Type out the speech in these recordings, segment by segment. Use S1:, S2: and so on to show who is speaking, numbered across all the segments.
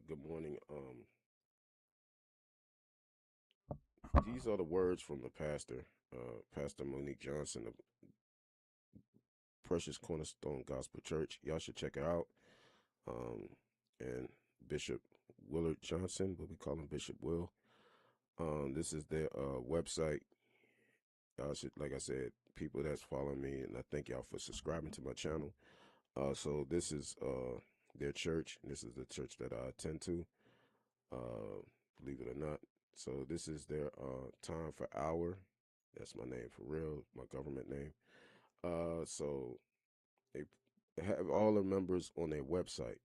S1: Good morning. These are the words from the pastor, Pastor Monique Johnson of Precious Cornerstone Gospel Church. Y'all should check it out. Um, and Bishop Willard Johnson, but we call him Bishop Will. This is their website. Y'all should, like I said, people that's following me, and I thank y'all for subscribing to my channel. So this is their church. This is the church that I attend to. Believe it or not. So this is their time for hour. That's my name for real, my government name. So they have all the members on their website.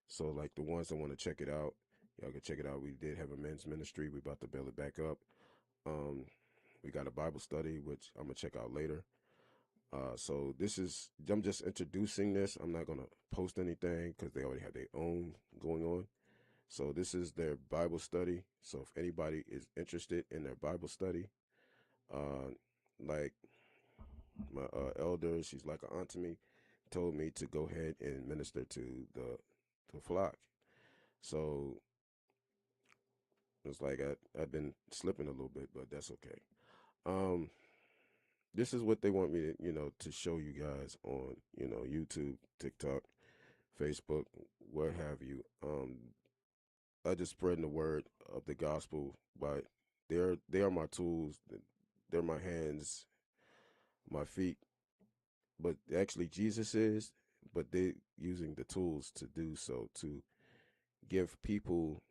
S1: So like the ones that want to check it out, y'all can check it out. We did have a men's ministry. We about to build it back up. Um, we got a Bible study, which I'm gonna check out later. So this is, I'm just introducing this. I'm not gonna post anything because they already have their own going on. So this is their Bible study. So if anybody is interested in their Bible study, uh, like my elder, she's like an aunt to me, told me to go ahead and minister to the flock. So it's like I've been slipping a little bit, but that's okay. Um, this is what they want me to, to show you guys on, YouTube, TikTok, Facebook, what have you. I just spreading the word of the gospel, but they are my tools. They're my hands, my feet. But actually, Jesus is. But they using the tools to do so to give people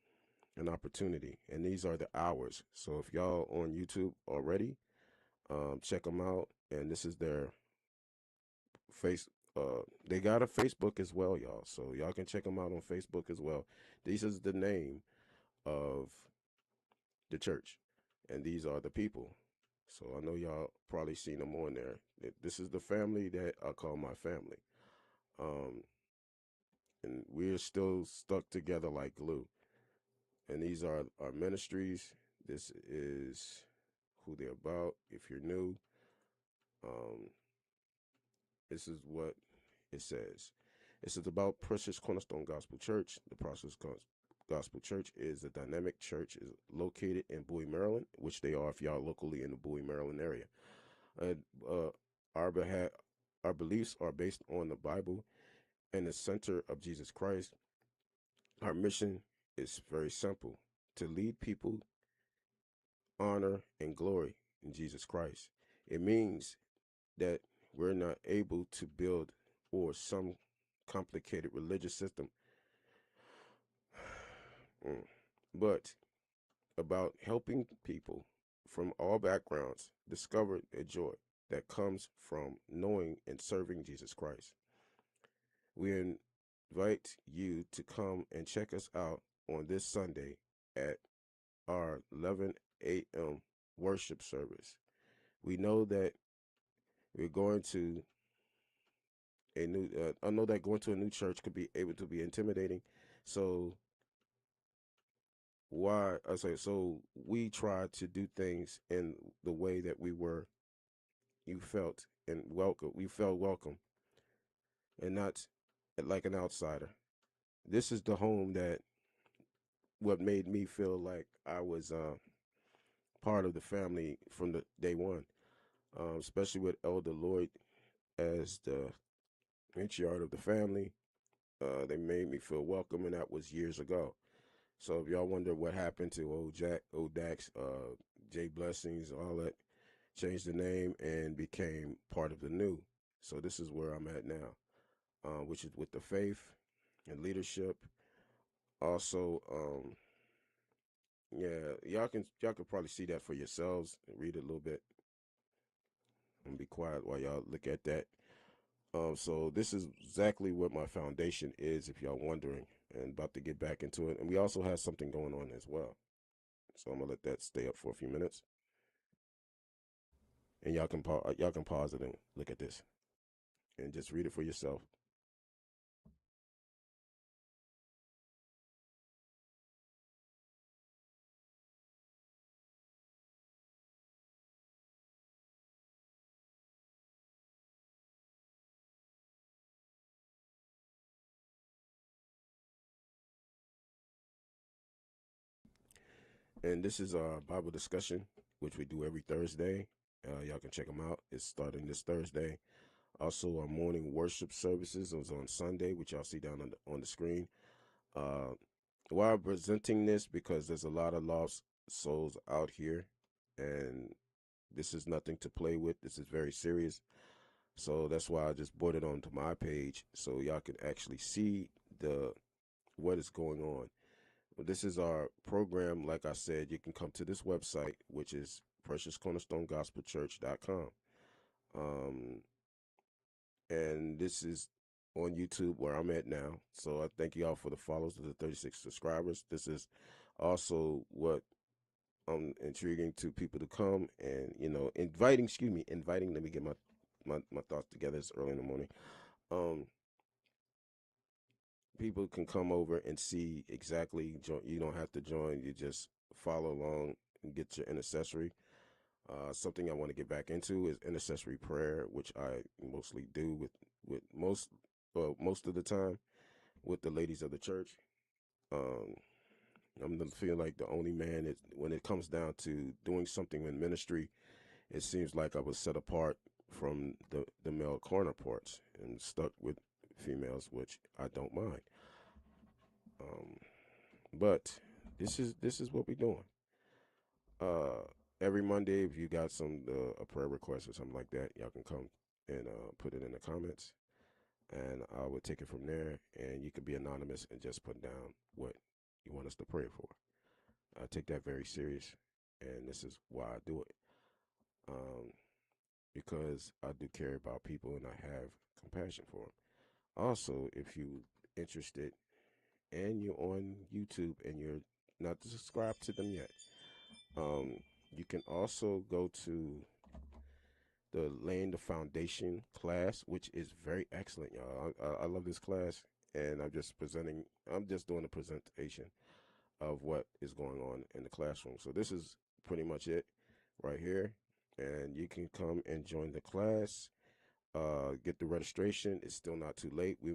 S1: an opportunity, and these are the hours. So if y'all on YouTube already, check them out. And this is their face. They got a Facebook as well, y'all. So y'all can check them out on Facebook as well. This is the name of the church, and these are the people. So I know y'all probably seen them on there. This is the family that I call my family, um, and we're still stuck together like glue. And these are our ministries. This is who they're about. If you're new, um, this is what it says. It says about Precious Cornerstone Gospel Church. The Precious Gospel Church is a dynamic church is located in Bowie, Maryland, which they are if y'all locally in the Bowie, Maryland area. And our our beliefs are based on the Bible and the center of Jesus Christ. Our mission is very simple: to lead people, honor, and glory in Jesus Christ. It means that we're not able to build or some complicated religious system, but about helping people from all backgrounds discover a joy that comes from knowing and serving Jesus Christ. We invite you to come and check us out on this Sunday at our 11 a.m. worship service. We know that we're going to a new, I know that going to a new church could be able to be intimidating. So so we try to do things in the way that you felt and welcome. We felt welcome and not like an outsider. This is the home that what made me feel like I was part of the family from the day one, especially with Elder Lloyd as the matriarch of the family. They made me feel welcome, and that was years ago. So if y'all wonder what happened to old Jack, old Dax, Jay Blessings, all that, changed the name and became part of the new. So this is where I'm at now, which is with the faith and leadership. Also, yeah, y'all can probably see that for yourselves and read it a little bit and be quiet while y'all look at that. So this is exactly what my foundation is, if y'all wondering, and about to get back into it. And we also have something going on as well. So I'm gonna let that stay up for a few minutes, and y'all can pause it and look at this and just read it for yourself. And this is our Bible discussion, which we do every Thursday. Y'all can check them out. It's starting this Thursday. Also, our morning worship services is on Sunday, which y'all see down on the screen. Uh, why I'm presenting this, because there's a lot of lost souls out here, and this is nothing to play with. This is very serious. So that's why I just brought it onto my page so y'all can actually see the what is going on. This is our program. Like I said, you can come to this website, which is preciouscornerstonegospelchurch.com. Um, and this is on YouTube where I'm at now. So I thank y'all for the follows to the 36 subscribers. This is also what I'm intriguing to people to come and, inviting, let me get my thoughts together. It's early in the morning. Um, People can come over and see exactly. You don't have to join. You just follow along and get your intercessory. Something I want to get back into is intercessory prayer, which I mostly do with most of the time with the ladies of the church. Um, I'm the feel like the only man is when it comes down to doing something in ministry. It seems like I was set apart from the male counterparts and stuck with females, which I don't mind. Um, but this is what we're doing. Uh, every Monday, if you got some a prayer request or something like that, y'all can come and put it in the comments, and I will take it from there. And you can be anonymous and just put down what you want us to pray for. I take that very serious, and this is why I do it. Um, because I do care about people and I have compassion for them. Also, if you interested and you're on YouTube and you're not subscribed to them yet, um, you can also go to the Laying the Foundation class, which is very excellent, y'all. I love this class, and I'm just doing a presentation of what is going on in the classroom. So this is pretty much it right here, and you can come and join the class. Get the registration. It's still not too late. We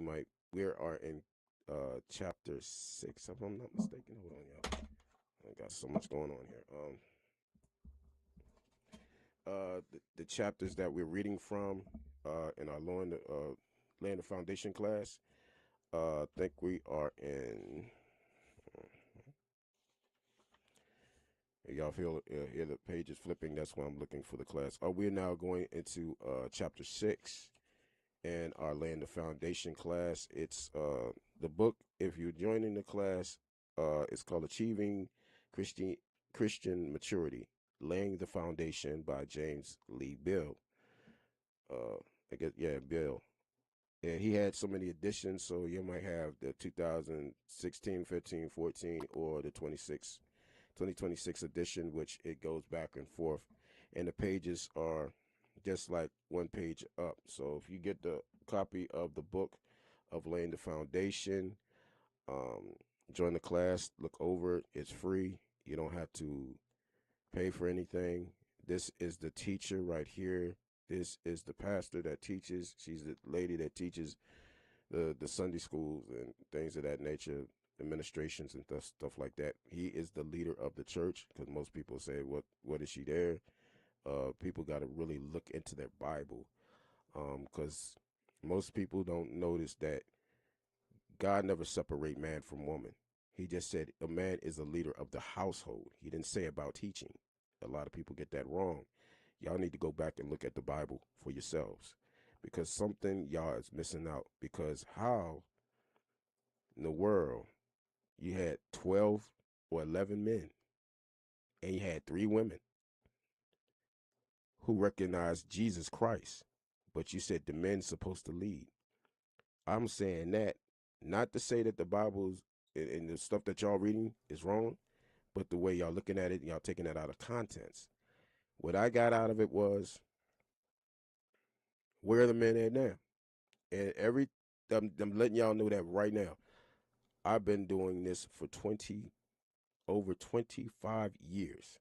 S1: are in chapter 6, if I'm not mistaken. Hold on, y'all. I got so much going on here. The chapters that we're reading from in our laying the foundation class. I think we are in. Y'all hear the pages flipping? That's why I'm looking for the class. We're now going into chapter 6 and our laying the foundation class. It's the book. If you're joining the class, it's called Achieving Christian Christian Maturity: Laying the Foundation by James Lee Bill. I guess Bill. Yeah, he had so many editions, so you might have the 2016, 15, 14, or the 2026 edition, which it goes back and forth. And the pages are just like one page up. So if you get the copy of the book of Laying the Foundation, um, join the class, look over it. It's free. You don't have to pay for anything. This is the teacher right here. This is the pastor that teaches. She's the lady that teaches the Sunday schools and things of that nature, administrations and stuff like that. He is the leader of the church, because most people say, what is she there? People got to really look into their Bible, because most people don't notice that God never separate man from woman. He just said a man is a leader of the household. He didn't say about teaching. A lot of people get that wrong. Y'all need to go back and look at the Bible for yourselves, because something y'all is missing out. Because how in the world you had 12 or 11 men and you had 3 women who recognized Jesus Christ, but you said the men's supposed to lead? I'm saying that not to say that the Bible's and the stuff that y'all reading is wrong, but the way y'all looking at it, y'all taking that out of context. What I got out of it was, where are the men at now? And I'm letting y'all know that right now. I've been doing this for over 25 years.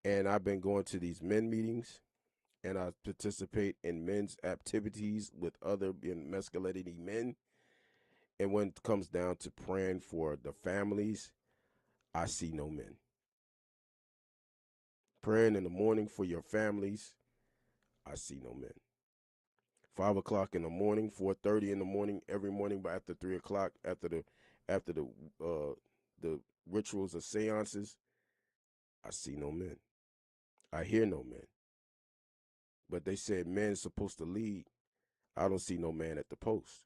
S1: And I've been going to these men meetings, and I participate in men's activities with other masculinity men. And when it comes down to praying for the families, I see no men. Praying in the morning for your families, I see no men. 5 o'clock in the morning, 4:30 in the morning, every morning, but after 3 o'clock, after the rituals of seances, I see no men. I hear no men. But they said men's supposed to lead. I don't see no man at the post.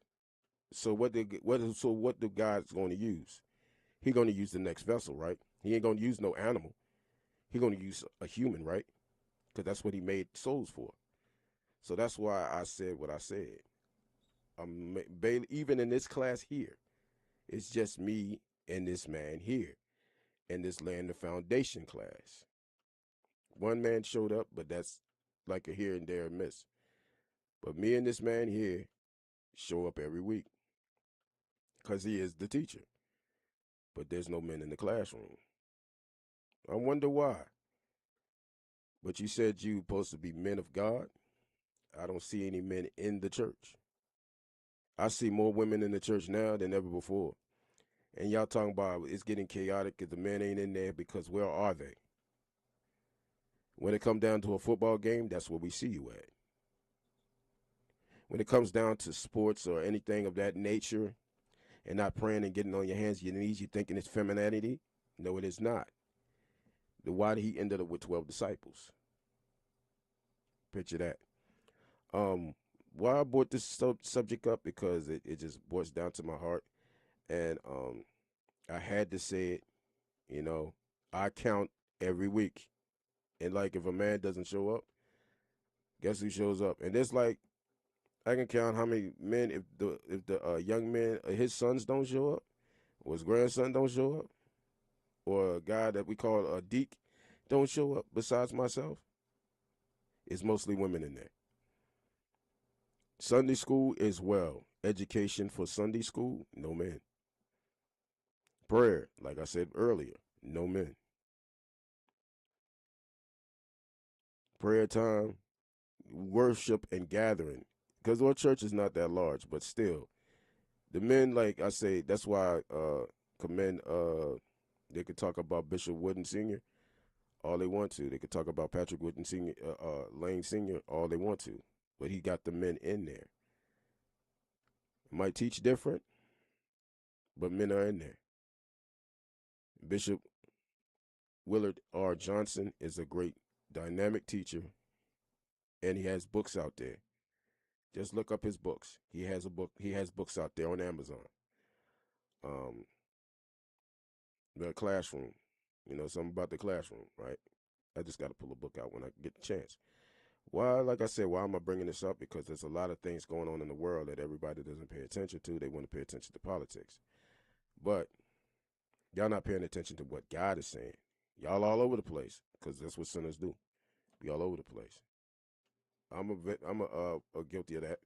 S1: So what do God's going to use? He going to use the next vessel, right? He ain't going to use no animal. He going to use a human, right? Because that's what he made souls for. So that's why I said what I said. Even in this class here, it's just me and this man here in this laying the foundation class. One man showed up, but that's like a here and there miss. But me and this man here show up every week because he is the teacher. But there's no men in the classroom. I wonder why. But you said you supposed to be men of God. I don't see any men in the church. I see more women in the church now than ever before. And y'all talking about it's getting chaotic because the men ain't in there because where are they? When it comes down to a football game, that's where we see you at. When it comes down to sports or anything of that nature and not praying and getting on your hands, your knees, you thinking it's femininity? No, it is not. Why did he end up with 12 disciples? Picture that. Why I brought this subject up because it just boils down to my heart, and I had to say it. You know, I count every week, and like if a man doesn't show up, guess who shows up? And it's like I can count how many men if the young man his sons don't show up, or his grandson don't show up, or a guy that we call a deek don't show up. Besides myself, it's mostly women in there. Sunday school as well. Education for Sunday school, no men. Prayer, like I said earlier, no men. Prayer time, worship and gathering. Because our church is not that large, but still, the men, like I say, that's why I commend. They could talk about Bishop Wooden Sr. all they want to. They could talk about Patrick Wooden Sr., Lane Sr. all they want to, but he got the men in there. Might teach different, but men are in there. Bishop Willard R. Johnson is a great dynamic teacher, and he has books out there. Just look up his books. He has a book. He has books out there on Amazon. Um, the classroom. You know, something about the classroom, right? I just got to pull a book out when I get the chance. Why, like I said, why am I bringing this up? Because there's a lot of things going on in the world that everybody doesn't pay attention to. They want to pay attention to politics. But y'all not paying attention to what God is saying. Y'all all over the place because that's what sinners do. Be all over the place. I'm guilty of that.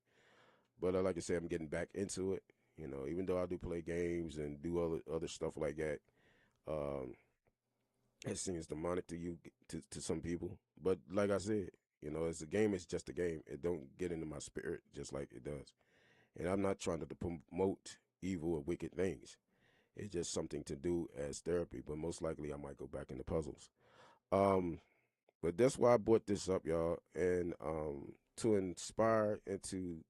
S1: But like I said, I'm getting back into it. You know, even though I do play games and do other stuff like that, um, it seems demonic to you to some people. But like I said, you know, as a game, it's just a game. It don't get into my spirit just like it does. And I'm not trying to promote evil or wicked things. It's just something to do as therapy. But most likely, I might go back into puzzles. Um, but that's why I brought this up, y'all, and to inspire and to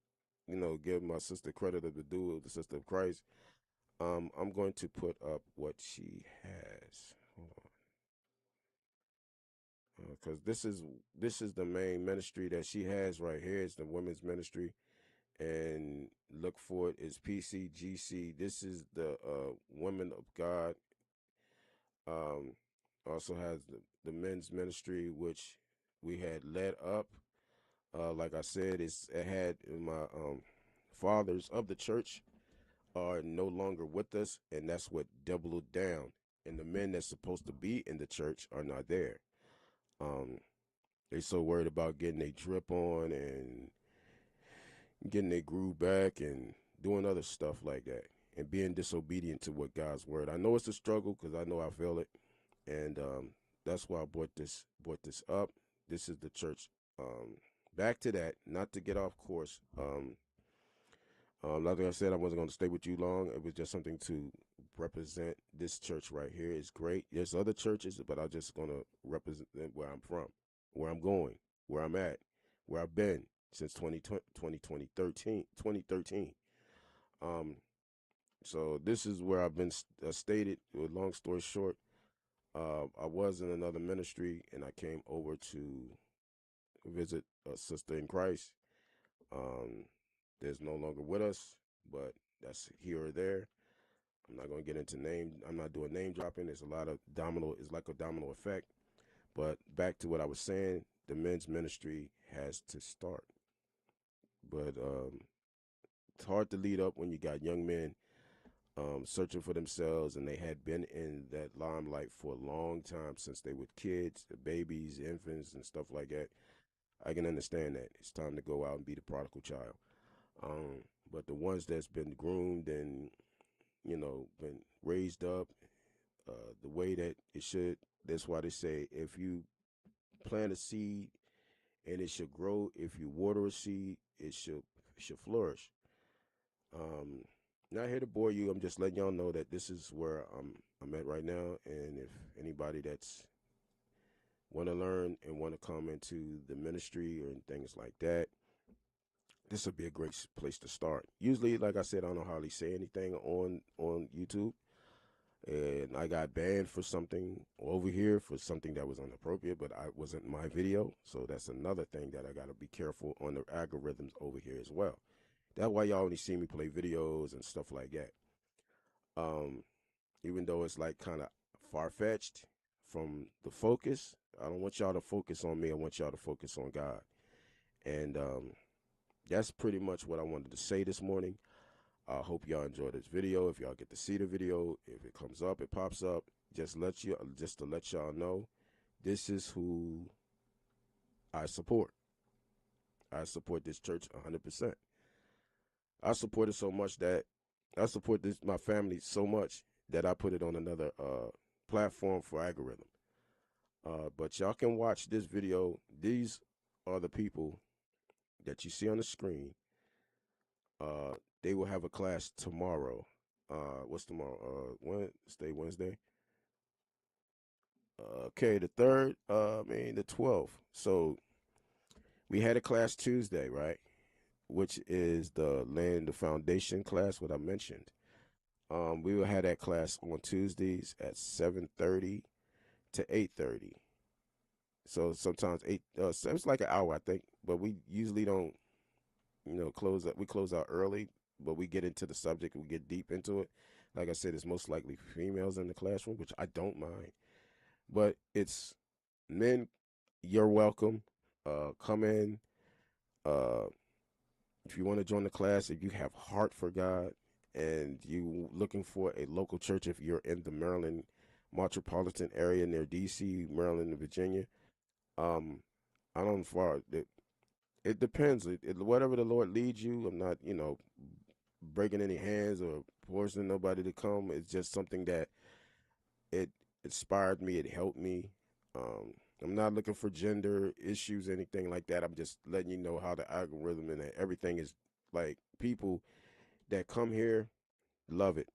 S1: give my sister credit of the due, the sister of Christ. I'm going to put up what she has. Hold on, because this is the main ministry that she has right here. It's the women's ministry, and look for it. It's PCGC. This is the Women of God. Um, also has the men's ministry, which we had led up. Like I said, it had my fathers of the church are no longer with us, and that's what doubled down. And the men that's supposed to be in the church are not there. Um, they so worried about getting their drip on and getting their groove back and doing other stuff like that and being disobedient to what God's word. I know it's a struggle because I know I feel it, and that's why I brought this up. This is the church. Back to that, not to get off course. Like I said, I wasn't going to stay with you long. It was just something to represent this church right here. It's great. There's other churches, but I'm just going to represent where I'm from, where I'm going, where I'm at, where I've been since 2013. So this is where I've been stated. Long story short, I was in another ministry, and I came over to visit a sister in Christ. Um, there's no longer with us, but that's here or there. I'm not going to get into name. I'm not doing name dropping. There's a lot of domino. It's like a domino effect. But back to what I was saying, the men's ministry has to start. But it's hard to lead up when you got young men searching for themselves, and they had been in that limelight for a long time since they were kids, babies, infants, and stuff like that. I can understand that. It's time to go out and be the prodigal child. Um, but the ones that's been groomed and been raised up the way that it should. That's why they say if you plant a seed and it should grow, if you water a seed, it should flourish. Um, Not here to bore you. I'm just letting y'all know that this is where I'm at right now, and if anybody that's want to learn and want to come into the ministry or things like that, this would be a great place to start. Usually, like I said, I don't hardly say anything on YouTube, and I got banned for something over here for something that was inappropriate, but I wasn't my video. So that's another thing that I got to be careful on the algorithms over here as well. That's why y'all only see me play videos and stuff like that. Um, Even though it's like kind of far fetched from the focus, I don't want y'all to focus on me. I want y'all to focus on God. And that's pretty much what I wanted to say this morning. I hope y'all enjoy this video. If y'all get to see the video, if it comes up, it pops up. Just to let y'all know, this is who I support. I support this church 100%. I support it so much that I support this my family so much that I put it on another platform for algorithm. But y'all can watch this video. These are the people that you see on the screen. Uh, they will have a class tomorrow. What's tomorrow? Wednesday. Okay, the third. The 12th. So we had a class Tuesday, right? Which is the foundation class. What I mentioned. We will have that class on Tuesdays at 7:30 to 8:30. So sometimes so it's like an hour, I think. But we usually don't, close up. We close out early, but we get into the subject. We get deep into it. Like I said, it's most likely females in the classroom, which I don't mind. But it's men. You're welcome. Come in. Uh, if you want to join the class, if you have heart for God and you looking for a local church, if you're in the Maryland metropolitan area near DC, Maryland, and Virginia, um, I don't far. It depends. Whatever the Lord leads you. I'm not, breaking any hands or forcing nobody to come. It's just something that it inspired me. It helped me. I'm not looking for gender issues, anything like that. I'm just letting you know how the algorithm and everything is like people that come here love it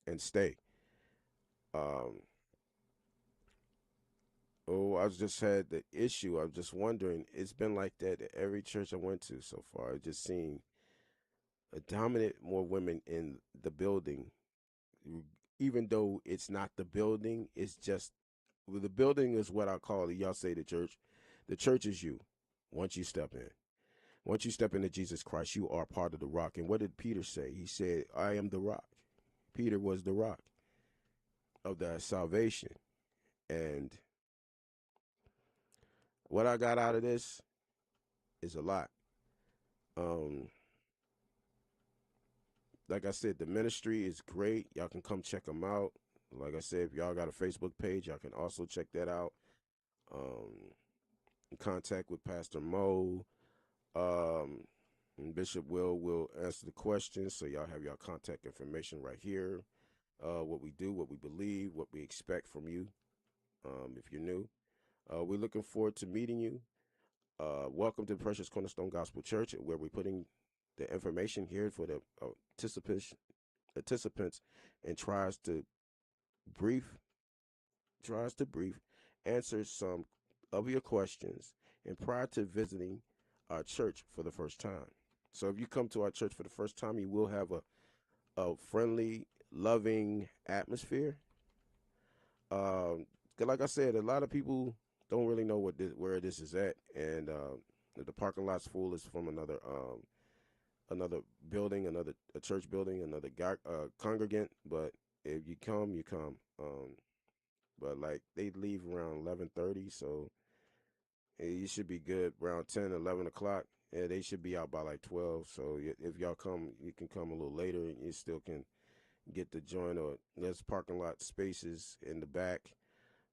S1: and stay. Um, I just had the issue. I'm just wondering. It's been like that at every church I went to so far. It just seemed a dominant more women in the building, even though it's not the building. It's just well, the building is what I call it. Y'all say the church. The church is you. Once you step in, once you step into Jesus Christ, you are part of the rock. And what did Peter say? He said, "I am the rock." Peter was the rock of the salvation. And what I got out of this is a lot. Um, like I said, the ministry is great. Y'all can come check them out. Like I said, if y'all got a Facebook page, y'all can also check that out. Um, in contact with Pastor Mo. Um, and Bishop will answer the questions. So y'all have y'all contact information right here. What we do, what we believe, what we expect from you. If you're new, we're looking forward to meeting you. Welcome to Precious Cornerstone Gospel Church, where we're putting the information here for the participants and brief tries to brief answer some of your questions and prior to visiting our church for the first time. So if you come to our church for the first time, you will have a friendly, loving atmosphere. Um, 'Cause like I said, a lot of people don't really know where this is at, and the parking lot's full. Is from another building, another a church building, another congregant. But if you come, you come. But like they leave around 11:30, so you should be good around 10, 11 o'clock. Yeah, they should be out by like 12. So if y'all come, you can come a little later, and you still can get the joint. Or there's parking lot spaces in the back.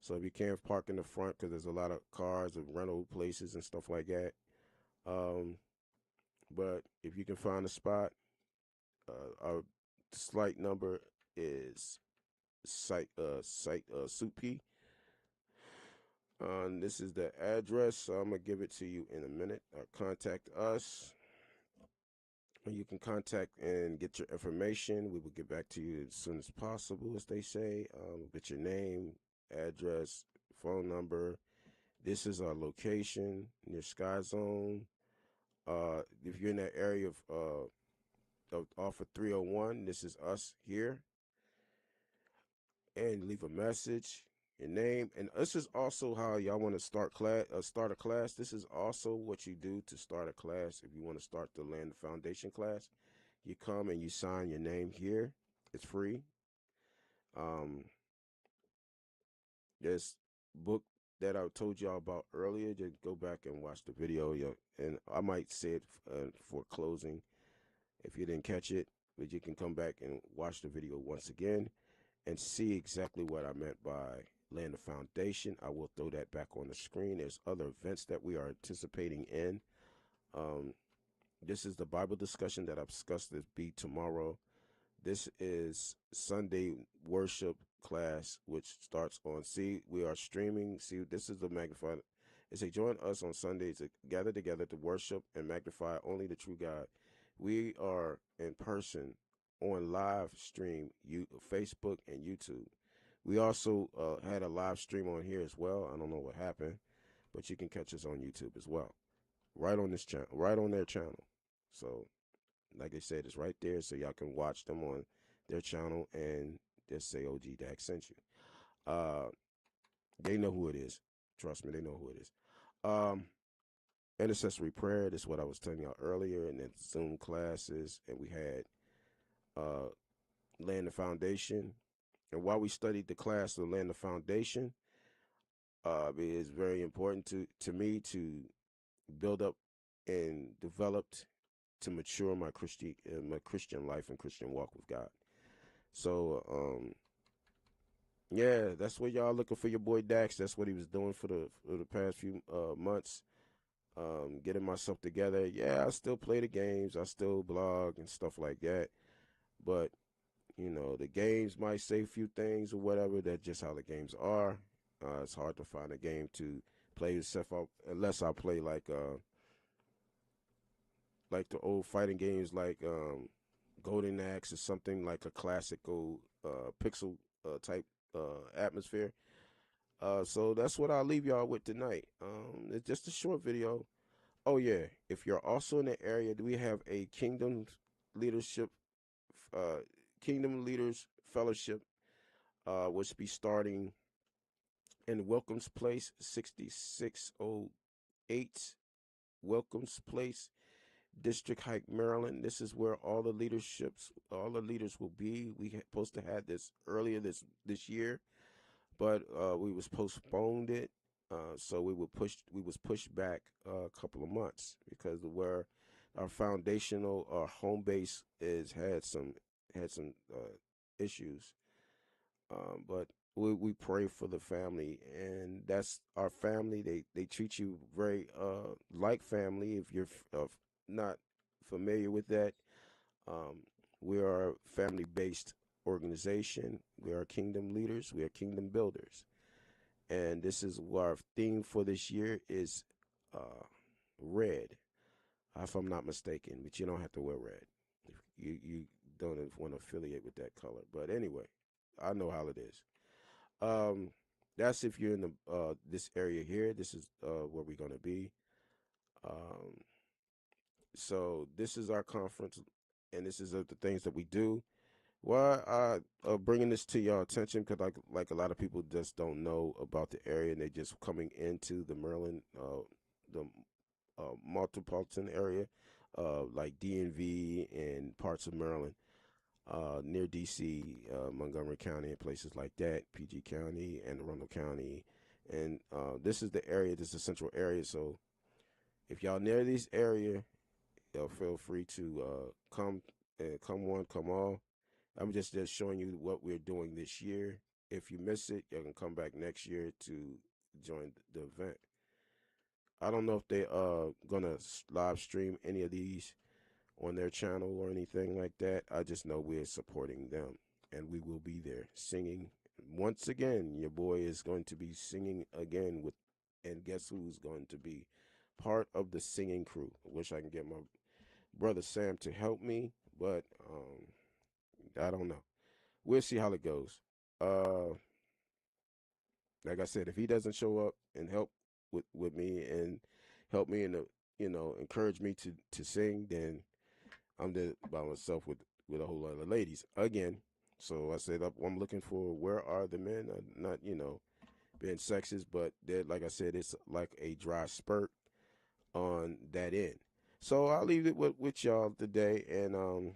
S1: So if you can't park in the front, because there's a lot of cars and rental places and stuff like that. Um, but if you can find a spot, our slight number is Suit P. This is the address, so I'm gonna give it to you in a minute. Contact us. You can contact and get your information. We will get back to you as soon as possible, as they say. Get your name, address, phone number. This is our location near Sky Zone. If you're in that area off of 301, this is us here. And leave a message, your name, and this is also how y'all want to start a class. This is also what you do to start a class. If you want to start the Land Foundation class, you come and you sign your name here. It's free. Um, this book that I told y'all about earlier, just go back and watch the video. And I might say it for closing if you didn't catch it, but you can come back and watch the video once again and see exactly what I meant by laying the foundation. I will throw that back on the screen. There's other events that we are anticipating in. This is the Bible discussion that I've discussed this be tomorrow. This is Sunday worship class, which starts on, we are streaming. See, this is the magnified. It say, join us on Sundays to gather together to worship and magnify only the true God. We are in person on live stream, Facebook and YouTube. We also had a live stream on here as well. I don't know what happened, but you can catch us on YouTube as well, right on this channel, right on their channel. So, like I said, it's right there, so y'all can watch them on their channel and just say OG Dak sent you. They know who it is. Trust me, they know who it is. Intercessory prayer. This is what I was telling y'all earlier, and then Zoom classes, and we had laying the foundation. And while we studied the class of laying the foundation, it is very important to me to build up and develop to mature my Christian life and Christian walk with God. So yeah, that's what y'all looking for your boy Dax. That's what he was doing for the past few months. Getting myself together. Yeah, I still play the games. I still blog and stuff like that. But the games might say a few things or whatever. That's just how the games are. It's hard to find a game to play yourself up unless I play like the old fighting games like Golden Axe or something like a classical pixel type atmosphere. So that's what I'll leave y'all with tonight. It's just a short video. Oh yeah, if you're also in the area, we have a leadership, Kingdom Leaders Fellowship, which be starting in Wilkins Place, 6608 Wilkins Place, District Heights, Maryland. This is where all the leaders will be. We supposed to have this earlier this year, but we was postponed it. So we was pushed back a couple of months because of where our foundational, our home base had some issues. But we pray for the family, and that's our family. They treat you very like family. If you're not familiar with that, we are a family-based organization. We are kingdom leaders. We are kingdom builders. And this is our theme for this year is red. if I'm not mistaken. But you don't have to wear red. You don't want to affiliate with that color. But anyway, I know how it is. Um, that's if you're in the this area here. This is where we're gonna be. Um, so this is our conference, and this is the things that we do. Well, I bringing this to y'all attention because like a lot of people just don't know about the area, and they just coming into the Maryland, the metropolitan area, like DMV and parts of Maryland, near DC, Montgomery County, and places like that, PG County, and Arundel County, and this is the area. This is the central area. So if y'all near this area, y'all feel free to come and come one, come all. I'm just showing you what we're doing this year. If you miss it, you can come back next year to join the event. I don't know if they gonna live stream any of these on their channel or anything like that. I just know we're supporting them, and we will be there singing once again. Your boy is going to be singing again with, and guess who's going to be part of the singing crew? I wish I can get my brother Sam to help me, but I don't know. We'll see how it goes. Uh, like I said, if he doesn't show up and help with me and help me and encourage me to sing, then I'm there by myself with a whole lot of ladies again. So I said I'm looking for where are the men? Not being sexist, but like I said, it's like a dry spurt on that end. So I'll leave it with y'all today, and hold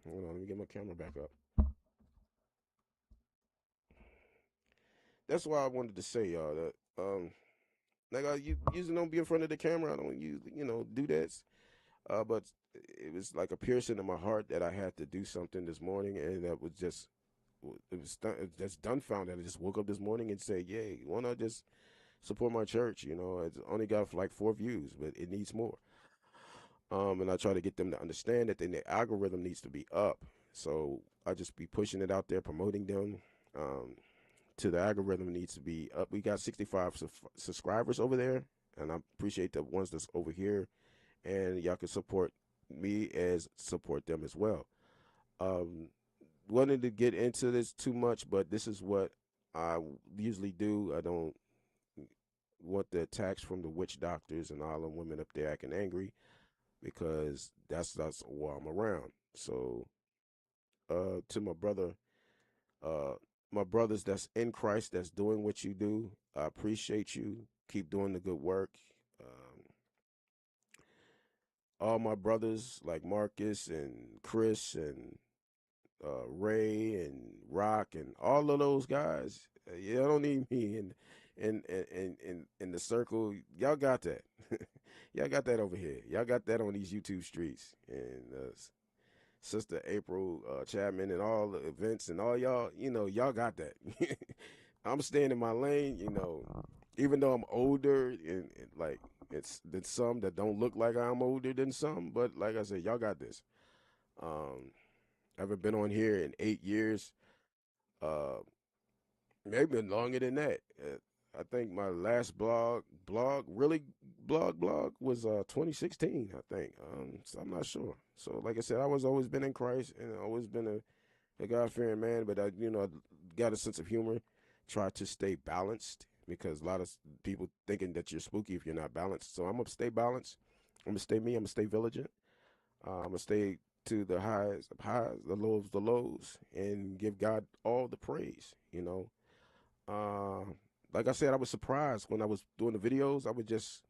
S1: on, let me get my camera back up. That's why I wanted to say, y'all, that like you usually don't be in front of the camera. I don't do that. But it was like a piercing in my heart that I had to do something this morning, and that was just just dumbfounded. I just woke up this morning and said, "Yay, why not just support my church?" It's only got like 4 views, but it needs more. And I try to get them to understand that then the algorithm needs to be up. So I just be pushing it out there, promoting them. To the algorithm needs to be up. We got 65 subscribers over there, and I appreciate the ones that's over here. And y'all can support me as support them as well. Um, Wanted to get into this too much, but this is what I usually do. I don't want the attacks from the witch doctors and all the women up there acting angry because that's why I'm around. So, to uh, my brothers that's in Christ, that's doing what you do, I appreciate you. Keep doing the good work. Um, all my brothers like Marcus and Chris and Ray and Rock and all of those guys. Y'all don't need me in the circle. Y'all got that. Y'all got that over here. Y'all got that on these YouTube streets. And Sister April Chapman and all the events and all y'all, y'all got that. I'm staying in my lane, even though I'm older and like it's there's some that don't look like I'm older than some, but like I said, y'all got this. Um, I haven't been on here in 8 years. Uh, Maybe longer than that. I think my last really blog was 2016. I think. So I'm not sure. So like I said, I was always been in Christ and always been a God fearing man. But I got a sense of humor. Try to stay balanced because a lot of people thinking that you're spooky if you're not balanced. So I'm gonna stay balanced. I'm gonna stay me. I'm gonna stay vigilant. I'm gonna stay to the highs, the lows, and give God all the praise. Uh, like I said, I was surprised when I was doing the videos. I was just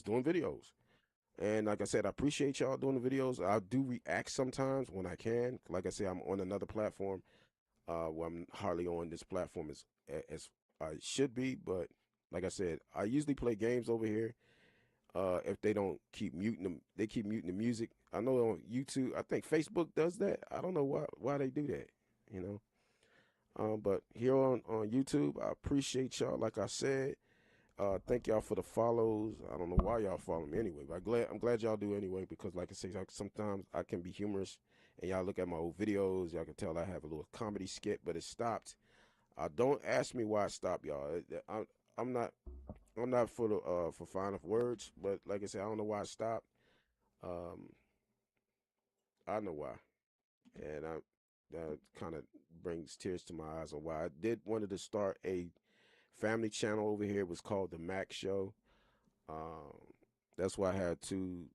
S1: doing videos, and like I said, I appreciate y'all doing the videos. I do react sometimes when I can. Like I said, I'm on another platform. Where I'm hardly on this platform as I should be, but like I said, I usually play games over here. If they don't keep muting them, they keep muting the music. I know on YouTube, I think Facebook does that. I don't know why they do that, you know. But here on YouTube, I appreciate y'all. Like I said, thank y'all for the follows. I don't know why y'all follow me anyway, but I'm glad y'all do anyway because, like I say, sometimes I can be humorous, and y'all look at my old videos, y'all can tell I have a little comedy skit, but it stopped. Don't ask me why it stopped, y'all. I'm not. I'm not for the for fine of words, but like I said, I don't know why I stopped. Um, I know why, and that kind of brings tears to my eyes on why I did wanted to start a family channel over here. It was called the Mac Show. Um, that's why I had two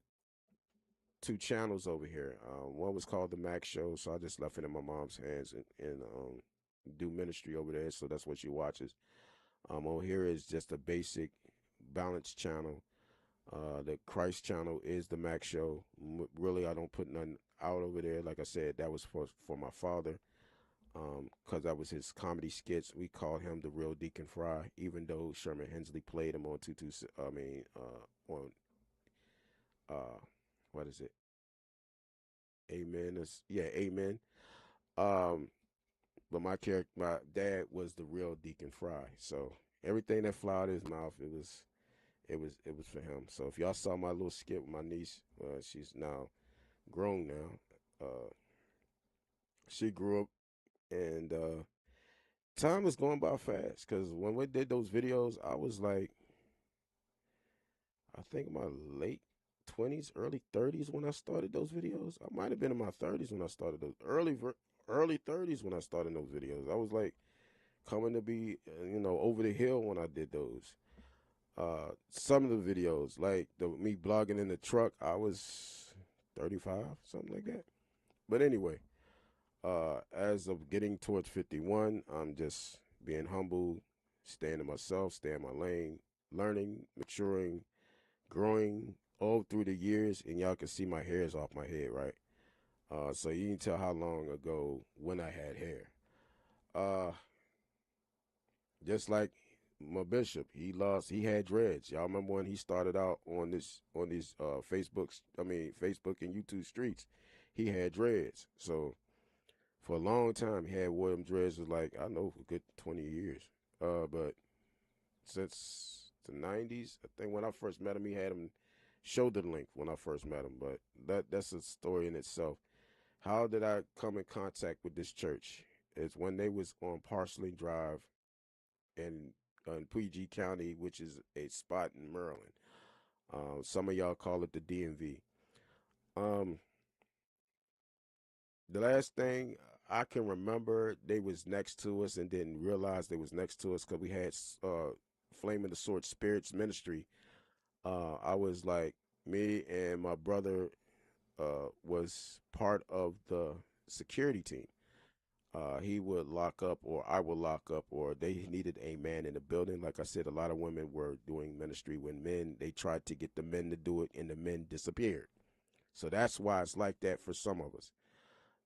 S1: channels over here. One was called the Mac Show, so I just left it in my mom's hands and do ministry over there. So that's what she watches. Over here is just a basic balanced channel. The Christ channel is the Mac Show. Really, I don't put nothing out over there. Like I said, that was for my father, because that was his comedy skits. We called him the real Deacon Fry, even though Sherman Hensley played him on on uh, what is it? Amen. Yeah, Amen. Um, but my dad was the real Deacon Fry. So everything that flew out of his mouth, it was for him. So if y'all saw my little skit with my niece, she's now grown now. She grew up, and time is going by fast. Because when we did those videos, I was like, I think my late 20s, early 30s when I started those videos. I might have been in my 30s when I started those early 30s when I started those videos. I was like coming to be, over the hill when I did those. Some of the videos, like me blogging in the truck, I was 35, something like that. But anyway, as of getting towards 51, I'm just being humble, staying to myself, staying in my lane, learning, maturing, growing all through the years. And y'all can see my hair is off my head, right? So you can tell how long ago when I had hair. Uh, just like my bishop, he had dreads. Y'all remember when he started out on these Facebook and YouTube streets, he had dreads. So for a long time, he had William dreads was like, I know, for a good 20 years. But since the 90s, I think when I first met him, he had him shoulder length when I first met him. But that's a story in itself. How did I come in contact with this church? It's when they was on Parsley Drive in PG County, which is a spot in Maryland. Some of y'all call it the DMV. Um, the last thing I can remember, they was next to us and didn't realize they was next to us because we had Flame of the Sword Spirits Ministry. I was like, me and my brother was part of the security team. He would lock up, or I would lock up, or they needed a man in the building. Like I said, a lot of women were doing ministry when they tried to get the men to do it, and the men disappeared. So that's why it's like that for some of us.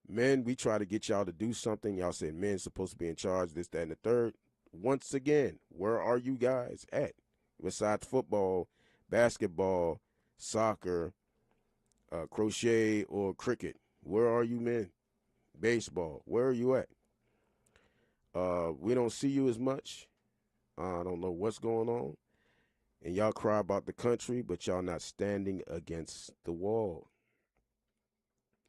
S1: Men, we try to get y'all to do something. Y'all say men supposed to be in charge, this, that, and the third. Once again, where are you guys at? Besides football, basketball, soccer, crochet, or cricket, where are you men? Baseball, where are you at? We don't see you as much. I don't know what's going on. And y'all cry about the country, but y'all not standing against the wall.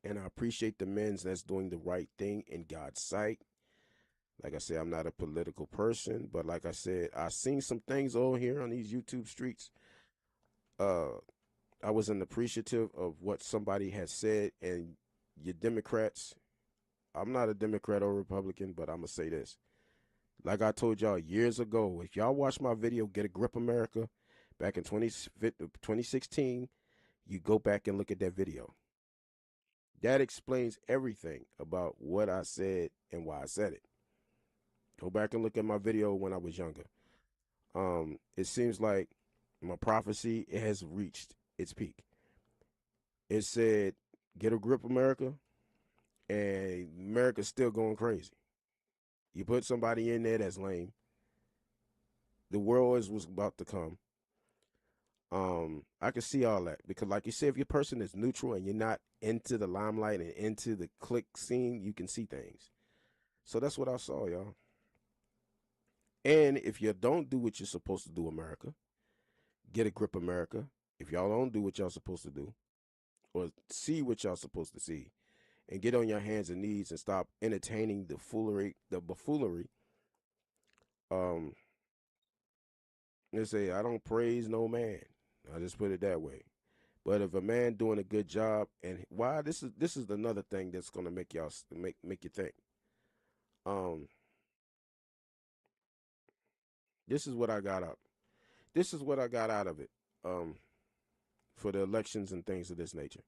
S1: And I appreciate the men that's doing the right thing in God's sight. Like I said, I'm not a political person, but like I said, I seen some things over here on these YouTube streets. Uh, I wasn't appreciative of what somebody has said, and you Democrats, I'm not a Democrat or Republican, but I'm gonna say this. Like I told y'all years ago, if y'all watch my video, Get a Grip America, back in 2016, you go back and look at that video. That explains everything about what I said and why I said it. Go back and look at my video when I was younger. It seems like my prophecy has reached its peak. It said, "Get a grip, America," and America's still going crazy. You put somebody in there that's lame. The world was about to come. I can see all that because, like you said, if your person is neutral and you're not into the limelight and into the click scene, you can see things. So that's what I saw, y'all. And if you don't do what you're supposed to do, America, get a grip, America. If y'all don't do what y'all supposed to do, or see what y'all supposed to see, and get on your hands and knees and stop entertaining the buffoonery, um, They say, I don't praise no man. I just put it that way. But if a man doing a good job, and why this is another thing that's gonna make y'all make you think. Um, this is what I got out. This is what I got out of it. Um, for the elections and things of this nature.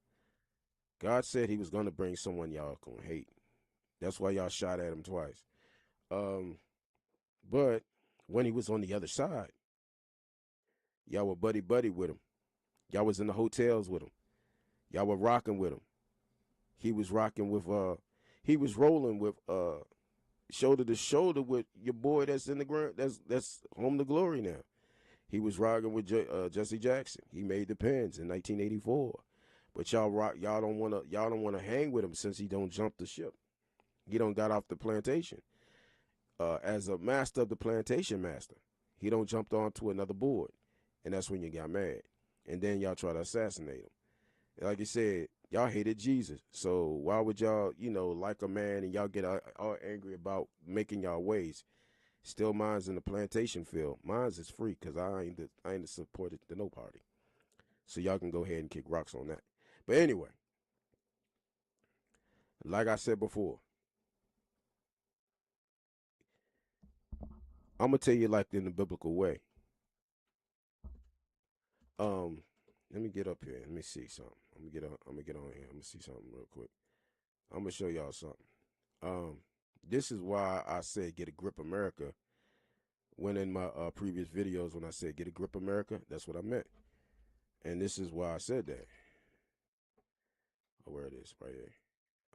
S1: God said He was gonna bring someone y'all gonna hate. That's why y'all shot at him twice. Um, but when he was on the other side, y'all were buddy buddy with him. Y'all was in the hotels with him. Y'all were rocking with him. He was rocking with he was rolling with shoulder to shoulder with your boy that's in the ground that's home to glory now. He was rocking with Jesse Jackson. He made the pins in 1984. But y'all don't wanna hang with him since he don't jump the ship. He don't got off the plantation. As a master of the plantation master, he don't jumped onto another board. And that's when you got mad. And then y'all try to assassinate him. Like you said, y'all hated Jesus. So why would y'all, like a man and y'all get all angry about making y'all ways? Still mine's in the plantation field. Mine's is free because I ain't supported the no party. So y'all can go ahead and kick rocks on that. But anyway, like I said before, I'm gonna tell you like in the biblical way. Um, let me get up here. Let me see something. I'm gonna get on here. I'm gonna see something real quick. I'm gonna show y'all something. Um, this is why I said get a grip America. When in my previous videos, when I said get a grip America, that's what I meant. And this is why I said that. Oh, where it is, right here.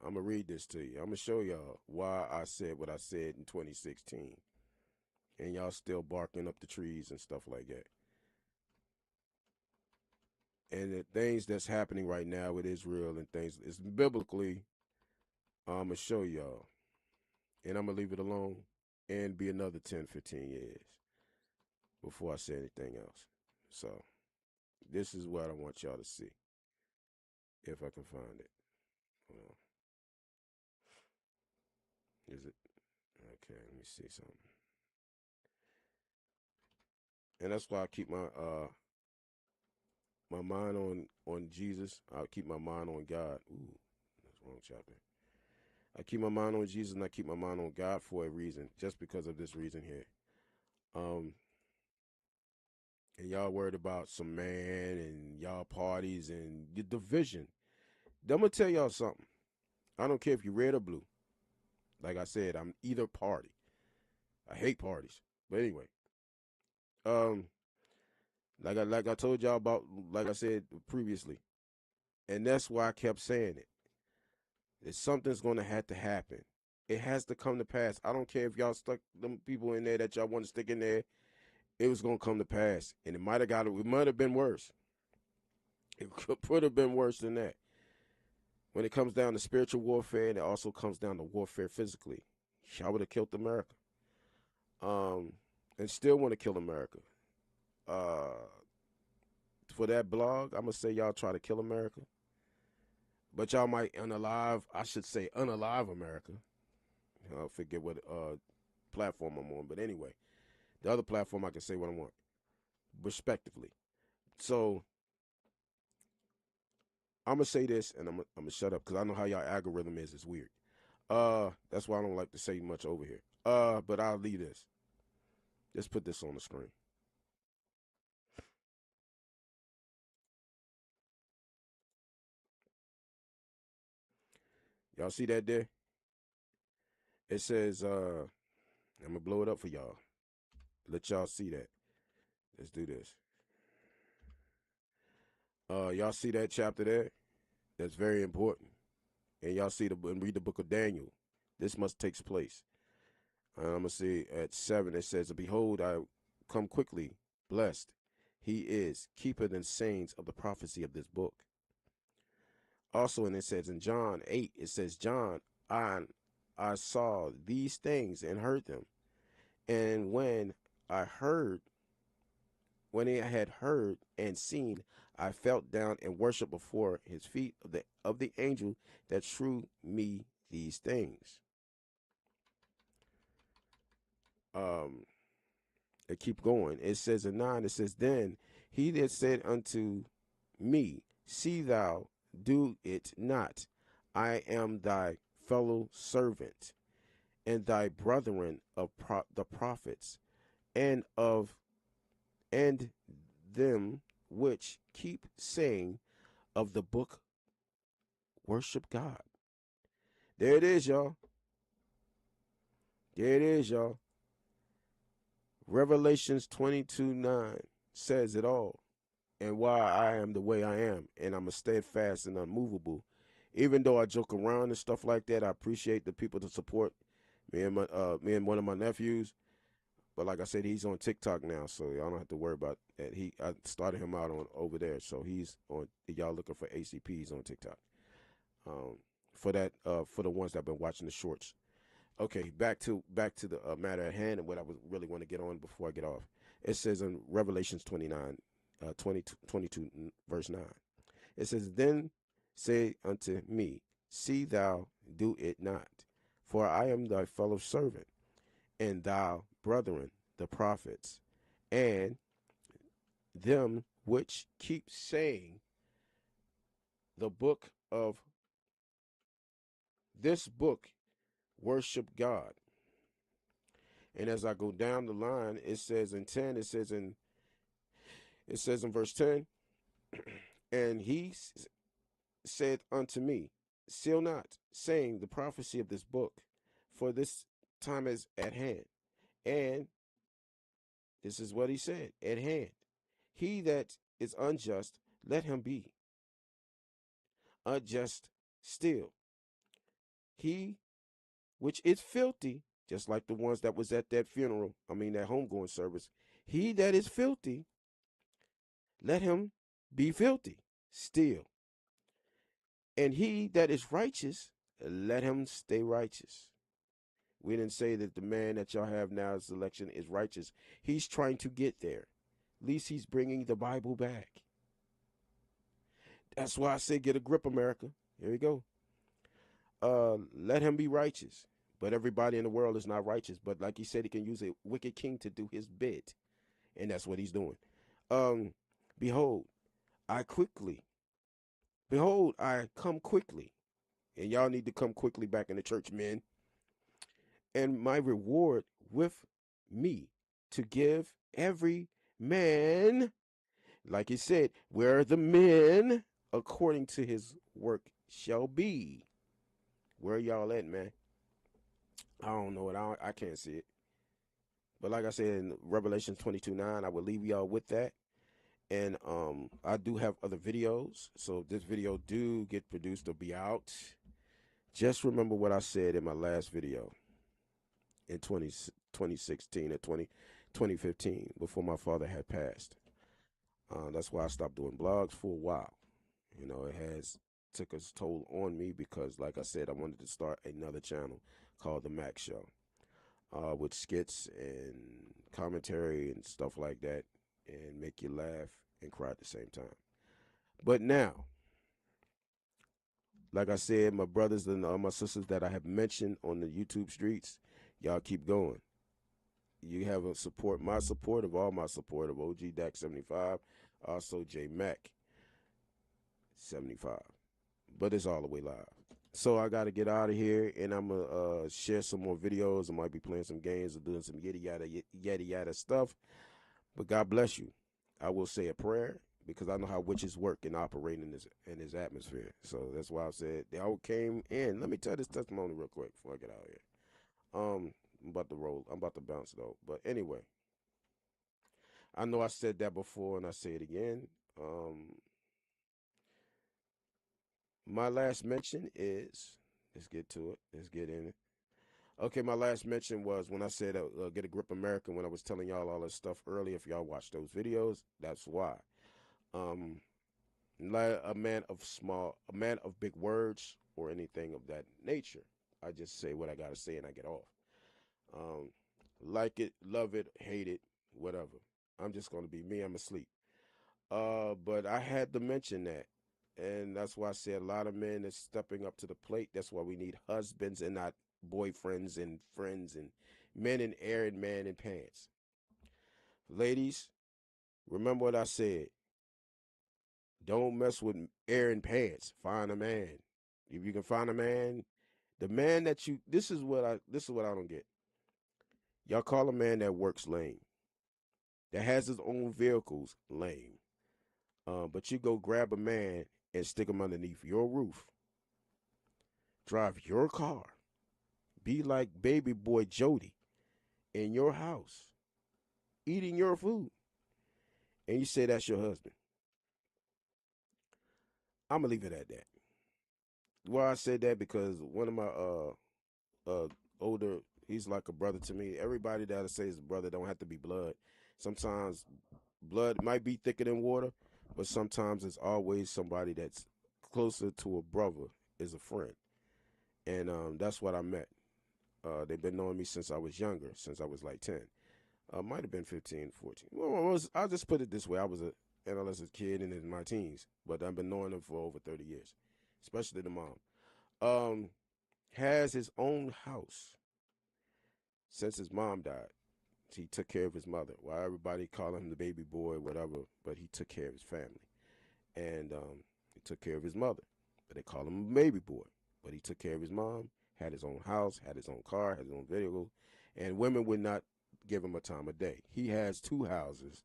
S1: I'm gonna read this to you. I'm gonna show y'all why I said what I said in 2016, and y'all still barking up the trees and stuff like that. And the things that's happening right now with Israel and things is biblically. I'm gonna show y'all, and I'm gonna leave it alone, and be another 10, 15 years before I say anything else. So this is what I want y'all to see, if I can find it. Well, is it okay? Let me see something. And that's why I keep my mind on Jesus. I keep my mind on God. Ooh, that's the wrong chapter. I keep my mind on Jesus and I keep my mind on God for a reason, just because of this reason here. Um, and y'all worried about some man and y'all parties and the division. I'm gonna tell y'all something. I don't care if you're red or blue. Like I said, I'm either party. I hate parties. But anyway, um, like I told y'all about, like I said previously, and that's why I kept saying it. That something's gonna have to happen. It has to come to pass. I don't care if y'all stuck them people in there that y'all want to stick in there. It was gonna come to pass, and it might have been worse. It could have been worse than that. When it comes down to spiritual warfare, and it also comes down to warfare physically, y'all would have killed America. Um, and still want to kill America. Uh, for that blog, I'm gonna say y'all try to kill America, but y'all might unalive. I should say unalive America. I forget what platform I'm on, but anyway, the other platform I can say what I want, respectively. So I'm gonna say this, and I'm gonna shut up because I know how y'all algorithm is. It's weird. That's why I don't like to say much over here. But I'll leave this. Let's put this on the screen. Y'all see that there? It says, I'm gonna blow it up for y'all. Let y'all see that. Let's do this. Y'all see that chapter there? That's very important. And y'all see and read the book of Daniel. This must takes place. I'm gonna see at 7. It says, "Behold, I come quickly. Blessed he is, keeper and sayings of the prophecy of this book." Also, and it says in John 8, it says, "John, I saw these things and heard them, and I heard, when I had heard and seen, I fell down and worshipped before his feet of the angel that shewed me these things." Um, It keep going. It says in 9, it says, then he that said unto me, see thou do it not. I am thy fellow servant and thy brethren of the prophets and of and them which keep saying of the book, worship God. There it is, y'all. There it is, y'all. Revelations 22:9 says it all, and why I am the way I am, and I'm a steadfast and unmovable. Even though I joke around and stuff like that, I appreciate the people to support me and one of my nephews. But like I said, he's on TikTok now, so y'all don't have to worry about that. I started him out on over there, so he's on. Y'all looking for ACPs on TikTok. Um, for the ones that been watching the shorts. Okay, back to the matter at hand and what I was really want to get on before I get off. It says in Revelations 29, 22, verse 9. It says, then say unto me, see thou do it not, for I am thy fellow servant, and thou brethren, the prophets, and them which keep saying the book of this book, worship God. And as I go down the line, it says in 10, it says in verse 10, and he said unto me, seal not, saying the prophecy of this book, for this time is at hand. And this is what he said, at hand. He that is unjust, let him be unjust still. He which is filthy, just like the ones that was at that funeral, that homegoing service, he that is filthy, let him be filthy still. And he that is righteous, let him stay righteous. We didn't say that the man that y'all have now as election is righteous. He's trying to get there. At least he's bringing the Bible back. That's why I say get a grip, America. Here we go. Let him be righteous. But everybody in the world is not righteous. But like he said, he can use a wicked king to do his bid. And that's what he's doing. Behold, I come quickly. And y'all need to come quickly back in the church, men. And my reward with me to give every man, like he said, where the men according to his work shall be. Where y'all at, man? I don't know it. I can't see it. But like I said in Revelation 22:9, I will leave y'all with that. And I do have other videos. So if this video do get produced or be out, just remember what I said in my last video in 2016 or 2015 before my father had passed. That's why I stopped doing blogs for a while. It has took its toll on me because, like I said, I wanted to start another channel called The Mac Show with skits and commentary and stuff like that and make you laugh and cry at the same time. But now, like I said, my brothers and my sisters that I have mentioned on the YouTube streets, y'all keep going. You have my support of all my support of OG Dak 75, also J Mac 75. But it's all the way live. So I got to get out of here, and I'm going to share some more videos. I might be playing some games or doing some yada yada stuff. But God bless you. I will say a prayer because I know how witches work and operate in this atmosphere. So that's why I said they all came in. Let me tell this testimony real quick before I get out of here. I'm about to roll. I'm about to bounce though. But anyway, I know I said that before and I say it again. My last mention is, let's get to it. Let's get in it. Okay, my last mention was when I said get a grip America, when I was telling y'all all this stuff earlier. If y'all watch those videos, that's why. Like a man of big words or anything of that nature. I just say what I gotta say and I get off. Like it, love it, hate it, whatever. I'm just gonna be me. I'm asleep. But I had to mention that. And that's why I say a lot of men is stepping up to the plate. That's why we need husbands and not boyfriends and friends and men in air and man in pants. Ladies, remember what I said. Don't mess with airing pants. Find a man. If you can find a man, the man that you this is what I don't get. Y'all call a man that works lame, that has his own vehicles lame. But you go grab a man and stick him underneath your roof, drive your car, be like baby boy Jody in your house, eating your food, and you say that's your husband. I'm gonna leave it at that. Why I said that because one of my uh older, he's like a brother to me. Everybody that I say is a brother don't have to be blood. Sometimes blood might be thicker than water, but sometimes it's always somebody that's closer to a brother is a friend. And that's what I met. They've been knowing me since I was younger, since I was like 10. Might have been 15, 14. Well, I'll just put it this way. I was an adolescent kid and in my teens, but I've been knowing them for over 30 years, especially the mom. Um, has his own house since his mom died. He took care of his mother. While everybody called him the baby boy, whatever, but he took care of his family. And he took care of his mother. But they call him a baby boy. But he took care of his mom, had his own house, had his own car, had his own vehicle, and women would not give him a time of day. He has two houses.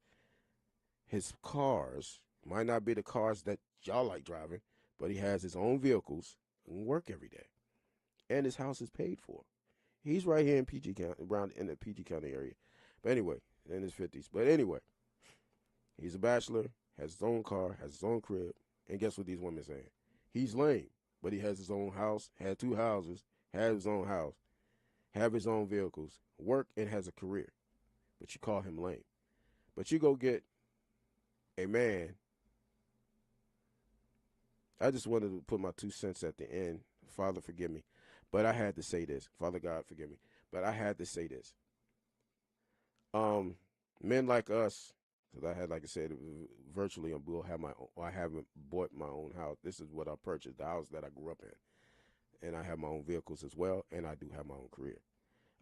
S1: His cars might not be the cars that y'all like driving, but he has his own vehicles and work every day. And his house is paid for. He's right here in PG County, around in the PG County area. But anyway, in his 50s. But anyway, he's a bachelor, has his own car, has his own crib, and guess what these women saying? He's lame, but he has his own house, had two houses, had his own house, have his own vehicles, work, and has a career. But you call him lame. But you go get a man. I just wanted to put my 2 cents at the end. Father, forgive me. But I had to say this. Father God, forgive me. But I had to say this. Um, Men like us, because I had, like I said, virtually, will have my. I haven't bought my own house. This is what I purchased, the house that I grew up in, and I have my own vehicles as well, and I do have my own career.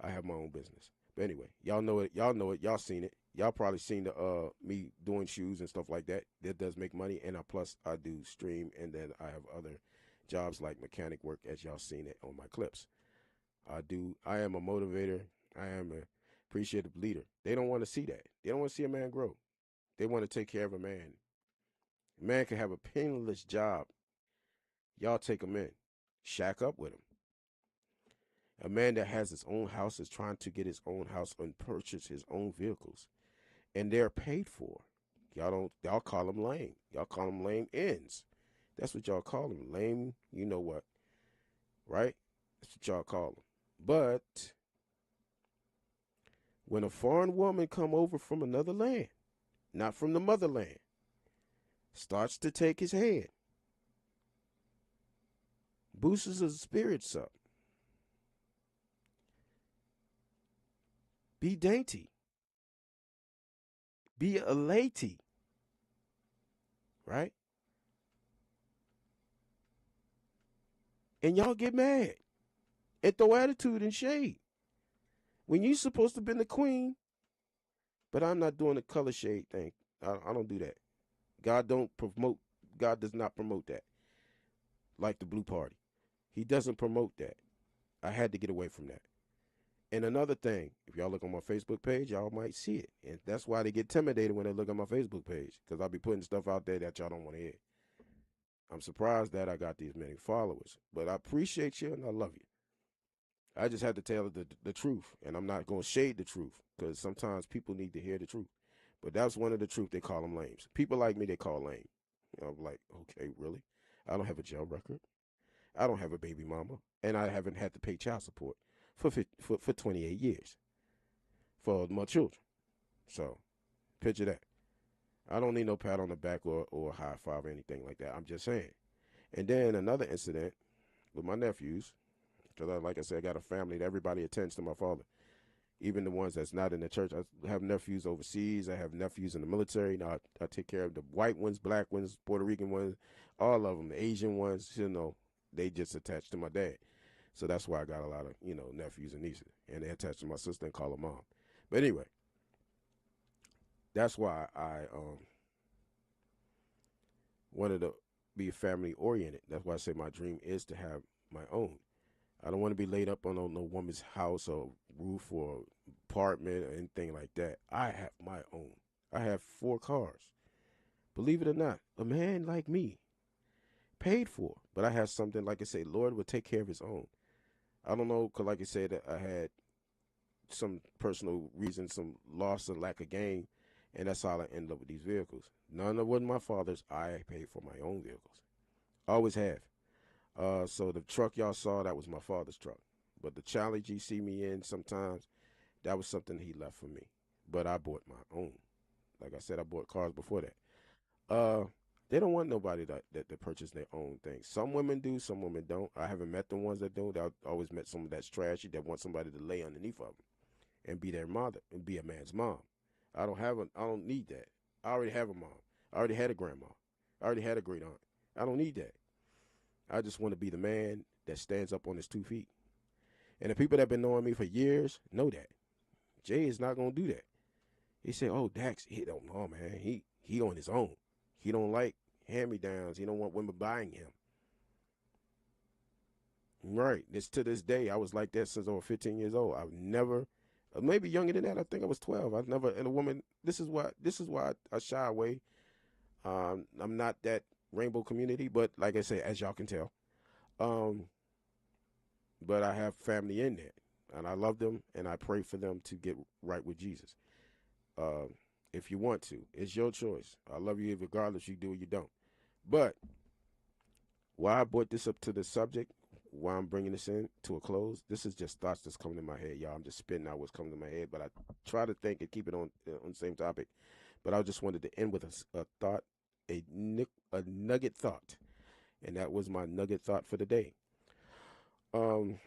S1: I have my own business. But anyway, y'all know it. Y'all know it. Y'all seen it. Y'all probably seen the me doing shoes and stuff like that. That does make money, and plus I do stream, and then I have other jobs like mechanic work, as y'all seen it on my clips. I do. I am a motivator. I am a appreciative leader. They don't want to see that. They don't want to see a man grow. They want to take care of a man. A man can have a penniless job. Y'all take him in. Shack up with him. A man that has his own house is trying to get his own house and purchase his own vehicles. And they're paid for. Y'all call them lame. Y'all call them lame ends. That's what y'all call them. Lame, you know what, right? That's what y'all call them. But when a foreign woman come over from another land, not from the motherland, starts to take his hand, boosts his spirits up, be dainty, be a lady, right? And y'all get mad and throw attitude and shade. When you supposed to be the queen, but I'm not doing the color shade thing. I don't do that. God don't promote. God does not promote that. Like the Blue Party, He doesn't promote that. I had to get away from that. And another thing, if y'all look on my Facebook page, y'all might see it, and that's why they get intimidated when they look at my Facebook page, because I'll be putting stuff out there that y'all don't want to hear. I'm surprised that I got these many followers, but I appreciate you and I love you. I just had to tell the truth, and I'm not going to shade the truth because sometimes people need to hear the truth. But that's one of the truth. They call them lames. People like me, they call lame. I'm like, okay, really? I don't have a jail record. I don't have a baby mama, and I haven't had to pay child support for 28 years for my children. So picture that. I don't need no pat on the back or a high five or anything like that. I'm just saying. And then another incident with my nephews, because like I said, I got a family that everybody attends to my father. Even the ones that's not in the church. I have nephews overseas. I have nephews in the military. Now I take care of the white ones, black ones, Puerto Rican ones, all of them, the Asian ones. They just attached to my dad. So that's why I got a lot of, nephews and nieces. And they attached to my sister and call her mom. But anyway, That's why I wanted to be family oriented. That's why I say my dream is to have my own. I don't want to be laid up on no woman's house or roof or apartment or anything like that. I have my own. I have 4 cars. Believe it or not, a man like me paid for, but I have something like I say. Lord will take care of His own. I don't know, cause like I said, I had some personal reasons, some loss and lack of gain, and that's how I ended up with these vehicles. None of them my father's. I paid for my own vehicles. Always have. So the truck y'all saw, that was my father's truck. But the challenge you see me in sometimes, that was something he left for me. But I bought my own. Like I said, I bought cars before that. Uh, they don't want nobody that purchase their own things. Some women do, some women don't. I haven't met the ones that don't. I always met someone that's trashy that wants somebody to lay underneath of them and be their mother and be a man's mom. I don't need that. I already have a mom. I already had a grandma. I already had a great aunt. I don't need that. I just want to be the man that stands up on his 2 feet. And the people that have been knowing me for years know that. Jay is not gonna do that. He said, "Oh, Dax, he don't know, man. He on his own. He don't like hand-me-downs. He don't want women buying him." Right. This to this day, I was like that since I was 15 years old. I've never, maybe younger than that. I think I was 12. I've never, and a woman. This is why I shy away. I'm not that rainbow community, but like I say, as y'all can tell, um, but I have family in there, and I love them, and I pray for them to get right with Jesus. Uh, if you want to, it's your choice. I love you regardless. You do or you don't. But why I brought this up to the subject, why I'm bringing this in to a close, this is just thoughts that's coming to my head, y'all. I'm just spitting out what's coming to my head, but I try to think and keep it on the same topic. But I just wanted to end with a thought, a nugget thought, and that was my nugget thought for the day. Um,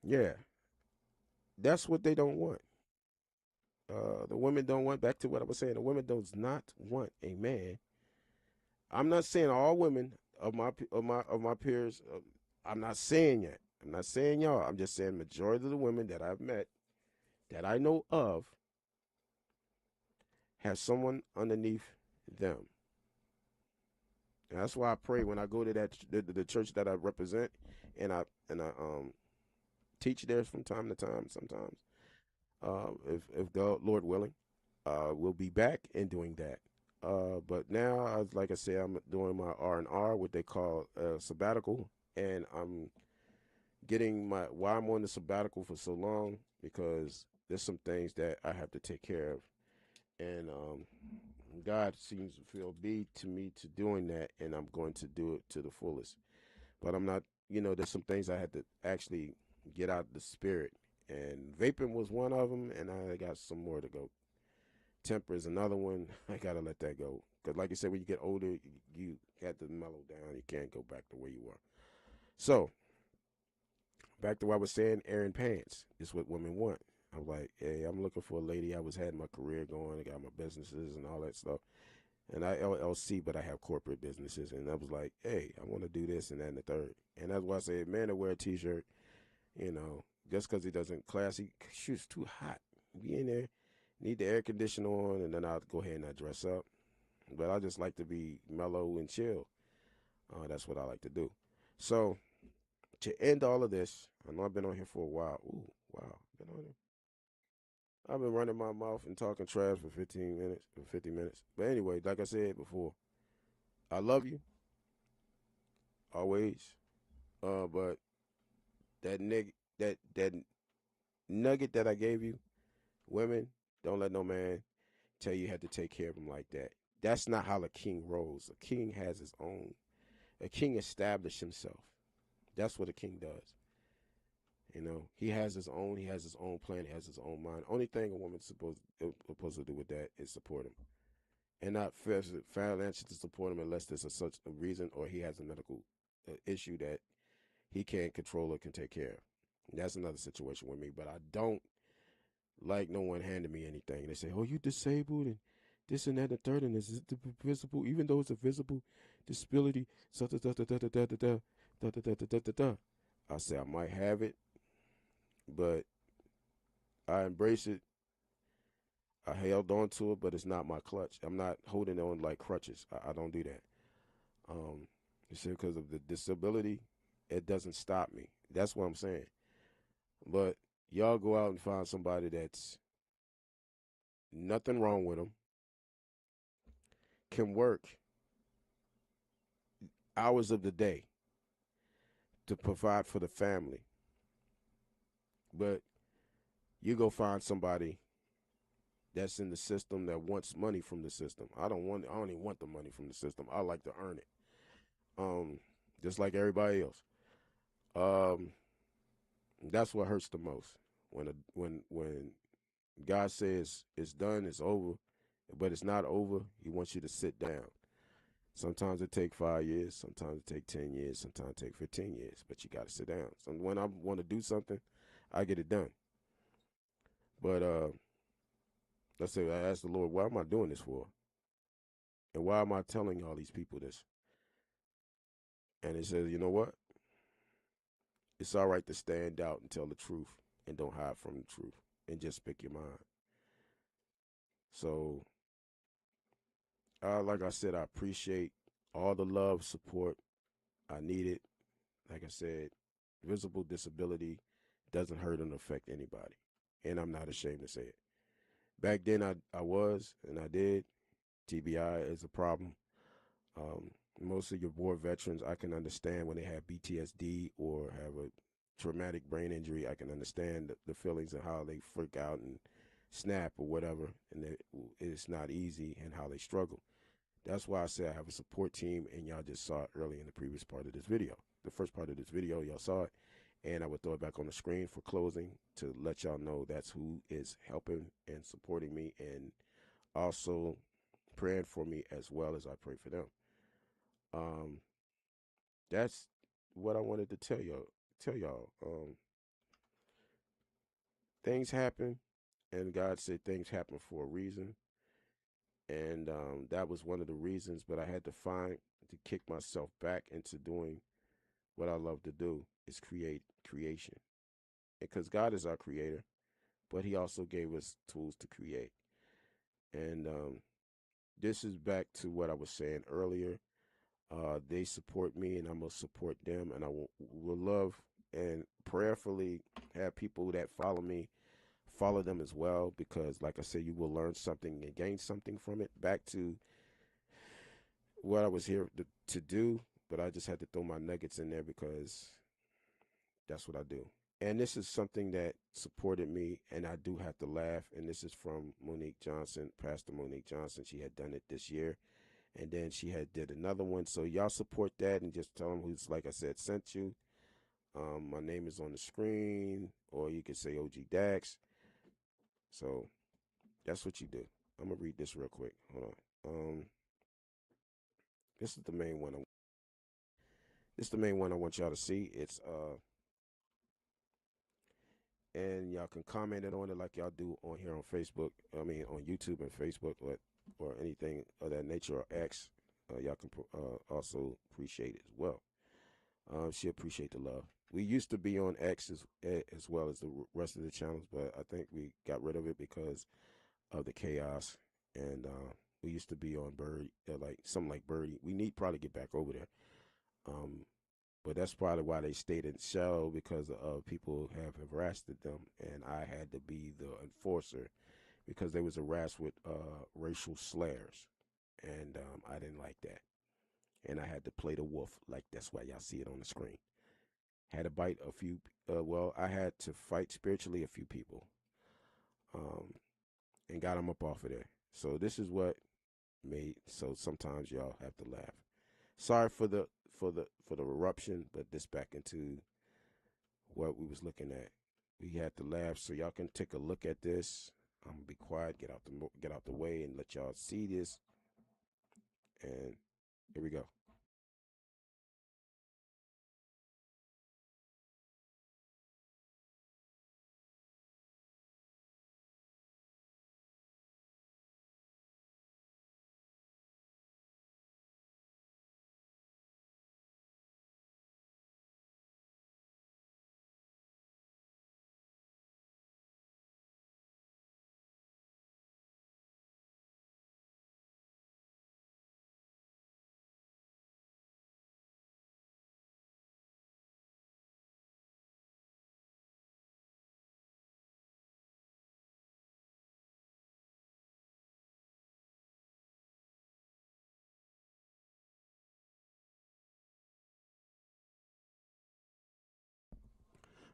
S1: yeah, that's what they don't want. The women don't want. Back to what I was saying, the women does not want a man. I'm not saying all women of my peers. I'm not saying that. I'm not saying y'all. I'm just saying majority of the women that I've met that I know of have someone underneath them. And that's why I pray when I go to the church that I represent, and I teach there from time to time. Sometimes, if God, Lord willing, we'll be back in doing that. But now, like I said, I'm doing my R&R, what they call sabbatical, and I'm getting my why I'm on the sabbatical for so long because there's some things that I have to take care of, and God seems to feel be to me to doing that, and I'm going to do it to the fullest. But I'm not, there's some things I had to actually get out of the spirit, and vaping was one of them, and I got some more to go. Temper is another one. I gotta let that go because, like you said, when you get older, you got to mellow down. You can't go back to where you were. So back to what I was saying, Aaron pants is what women want. I'm like, hey, I'm looking for a lady. I was had my career going. I got my businesses and all that stuff. And I LLC, but I have corporate businesses. And I was like, hey, I want to do this and that and the third. And that's why I say, man, to wear a T-shirt, just because it doesn't classy, shoot, it's too hot. Be in there, need the air conditioner on, and then I'll go ahead and I dress up. But I just like to be mellow and chill. That's what I like to do. So to end all of this, I know I've been on here for a while. Ooh, wow, been on here. I've been running my mouth and talking trash for 15 minutes, for 50 minutes. But anyway, like I said before, I love you always. But that nugget that I gave you, women, don't let no man tell you have to take care of him like that. That's not how a king rolls. A king has his own. A king established himself. That's what a king does. He has his own. He has his own plan. He has his own mind. Only thing a woman's supposed to do with that is support him, and not financially to support him unless there's such a reason or he has a medical issue that he can't control or can take care of. That's another situation with me. But I don't like no one handing me anything. They say, "Oh, you disabled and this and that and the third, and is it visible? Even though it's a visible disability, so da da da da da da da da da da da da da da." I say I might have it, but I embrace it. I held on to it, but it's not my clutch. I'm not holding on like crutches. I don't do that. Um, you see, because of the disability, it doesn't stop me. That's what I'm saying. But y'all go out and find somebody that's nothing wrong with them, can work hours of the day to provide for the family. But you go find somebody that's in the system that wants money from the system. I don't even want the money from the system. I like to earn it. Um, just like everybody else. Um, that's what hurts the most. When God says it's done, it's over, but it's not over, he wants you to sit down. Sometimes it take 5 years, sometimes it take 10 years, sometimes it take 15 years, but you got to sit down. So when I want to do something, I get it done. But let's say I ask the Lord, why am I doing this for? And why am I telling all these people this? And he says, you know what? It's all right to stand out and tell the truth and don't hide from the truth and just speak your mind. So, like I said, I appreciate all the love, support I needed. Like I said, visible disability doesn't hurt and affect anybody. And I'm not ashamed to say it. Back then, I was, and I did. TBI is a problem. Most of your war veterans, I can understand when they have PTSD or have a traumatic brain injury. I can understand the feelings and how they freak out and snap or whatever, and it's not easy and how they struggle. That's why I say I have a support team, and y'all just saw it early in the previous part of this video. The first part of this video, y'all saw it, and I would throw it back on the screen for closing to let y'all know that's who is helping and supporting me and also praying for me as well as I pray for them. Um, that's what I wanted to tell y'all. Things happen, and God said things happen for a reason, and that was one of the reasons. But I had to find to kick myself back into doing what I love to do is creation, because God is our creator, but He also gave us tools to create, and this is back to what I was saying earlier. They support me, and I'm gonna support them, and I will love and prayerfully have people that follow me follow them as well, because, like I said, you will learn something and gain something from it. Back to what I was here to do, but I just had to throw my nuggets in there because that's what I do. And this is something that supported me, and I do have to laugh. And this is from Monique Johnson, Pastor Monique Johnson. She had done it this year, and then she had did another one. So y'all support that and just tell them who's, like I said, sent you. My name is on the screen, or you can say OG Dax. So that's what you do. I'm gonna read this real quick. Hold on. This is the main one. This is the main one I want y'all to see. It's and y'all can comment it on it like y'all do on here on Facebook. I mean on YouTube and Facebook, or anything of that nature, or X. Y'all can also appreciate it as well. She appreciate the love. We used to be on X as well as the rest of the channels, but I think we got rid of it because of the chaos. And we used to be on Bird, like something like Birdie. We need probably get back over there. But that's probably why they stayed in shallow, because people have harassed them, and I had to be the enforcer because they was harassed with racial slurs, and I didn't like that, and I had to play the wolf, like that's why y'all see it on the screen. Had to bite a few. Well, I had to fight spiritually a few people, um, and got them up off of there. So this is what made. So sometimes y'all have to laugh. Sorry for the eruption, but this back into what we was looking at. We had to laugh, so y'all can take a look at this. I'm gonna be quiet, get out the way, and let y'all see this. And here we go.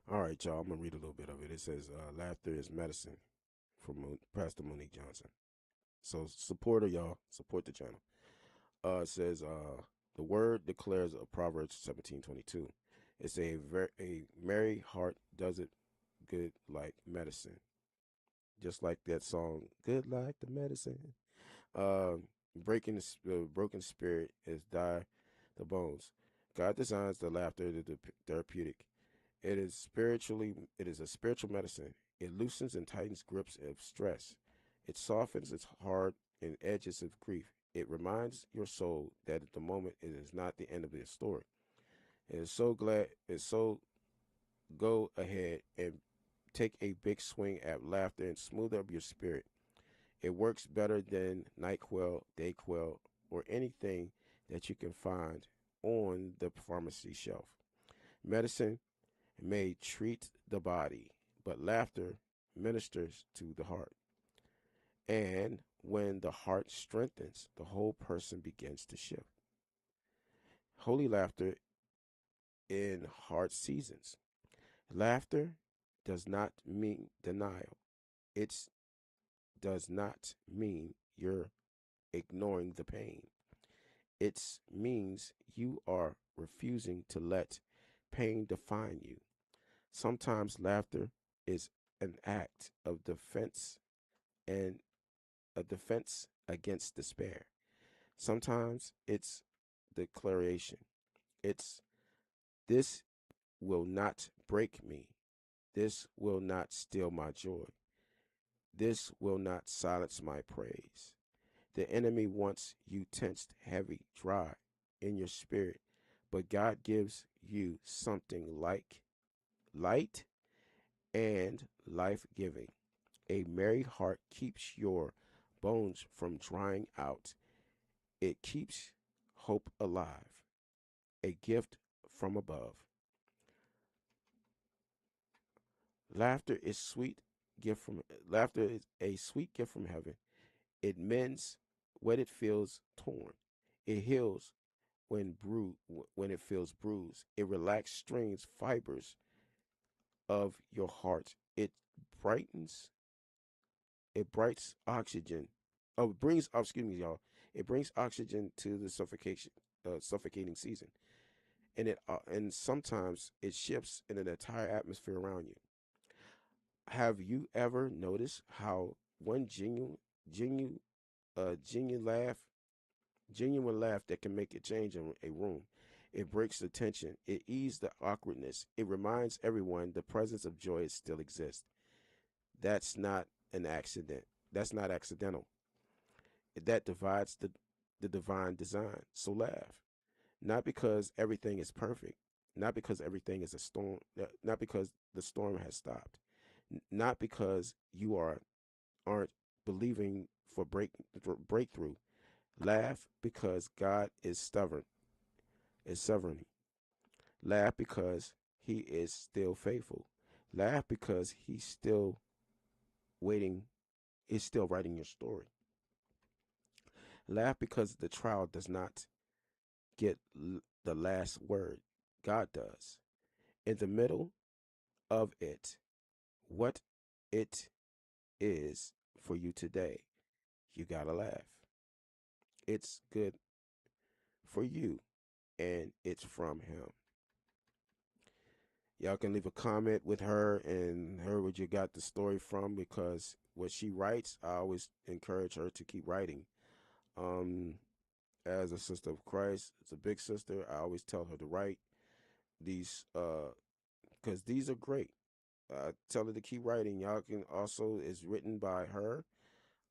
S1: All right, y'all. I'm gonna read a little bit of it. It says, "Laughter is medicine," from Pastor Monique Johnson. So support her, y'all. Support the channel. It says, "The word declares of Proverbs 17:22. It's a merry heart does it good like medicine, just like that song, good like the medicine. Uh, broken spirit is die the bones. God designs the laughter to the therapeutic. It is a spiritual medicine. It loosens and tightens grips of stress. It softens its hard and edges of grief. It reminds your soul that at the moment it is not the end of the story. It is so glad. It's so go ahead and take a big swing at laughter and smooth up your spirit. It works better than NyQuil, DayQuil, or anything that you can find on the pharmacy shelf. Medicine may treat the body, but laughter ministers to the heart. And when the heart strengthens, the whole person begins to shift. Holy laughter in hard seasons. Laughter does not mean denial. It does not mean you're ignoring the pain. It means you are refusing to let pain define you. Sometimes laughter is an act of defense and a defense against despair. Sometimes it's declaration. It's this will not break me. This will not steal my joy. This will not silence my praise. The enemy wants you tensed, heavy, dry in your spirit, but God gives you something like light and life giving. A merry heart keeps your bones from drying out. It keeps hope alive. A gift from above. Laughter is sweet gift from Laughter is a sweet gift from heaven. It mends when it feels torn. It heals when it feels bruised. It relaxes strains fibers of your heart. Brightens brings oxygen. Oh, it brings excuse me, y'all. It brings oxygen to the suffocating season, and sometimes it shifts in an entire atmosphere around you. Have you ever noticed how one genuine, genuine laugh, genuine laugh that can make a change in a room? It breaks the tension. It eases the awkwardness. It reminds everyone the presence of joy still exists. That's not an accident. That's not accidental. That divides the divine design. So laugh. Not because everything is perfect. Not because everything is a storm. Not because the storm has stopped. Not because you aren't believing for breakthrough. Laugh because God is stubborn, is sovereign. Laugh because He is still faithful. Laugh because He's still waiting, is still writing your story. Laugh because the trial does not get the last word. God does. In the middle of it, what it is for you today, you gotta laugh. It's good for you, and it's from Him. Y'all can leave a comment with her and her where you got the story from, because what she writes, I always encourage her to keep writing. Um, as a sister of Christ, as a big sister, I always tell her to write these because these are great. Tell her to keep writing. Y'all can also, is written by her,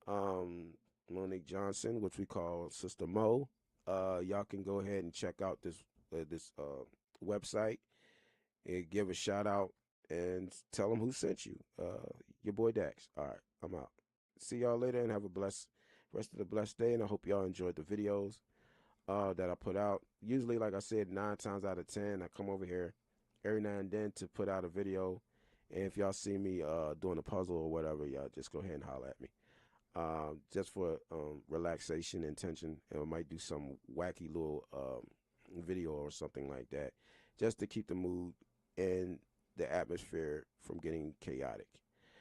S1: um, Monique Johnson, which we call Sister Mo. Y'all can go ahead and check out this website and give a shout out and tell them who sent you. Your boy Dax. All right, I'm out. See y'all later and have a blessed rest of the blessed day. And I hope y'all enjoyed the videos that I put out. Usually, like I said, 9 times out of 10, I come over here every now and then to put out a video. And if y'all see me doing a puzzle or whatever, y'all just go ahead and holler at me. Just for relaxation and tension, and I might do some wacky little video or something like that, just to keep the mood. And the atmosphere from getting chaotic.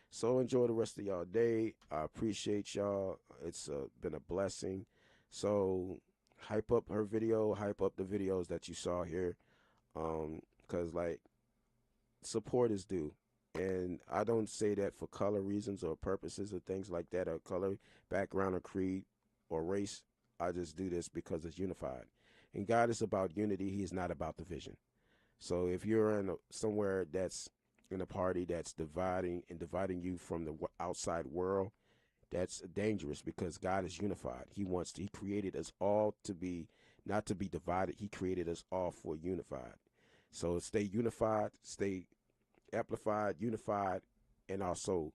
S1: So enjoy the rest of y'all day. I appreciate y'all. It's been a blessing. So hype up her video, hype up the videos that you saw here. Cause like support is due. And I don't say that for color reasons or purposes or things like that, or color, background, or creed, or race. I just do this because it's unified. And God is about unity. He is not about division. So if you're in somewhere that's in a party that's dividing you from the outside world, that's dangerous because God is unified. He created us all to be, not to be divided. He created us all for unified. So stay unified, stay amplified, unified, and also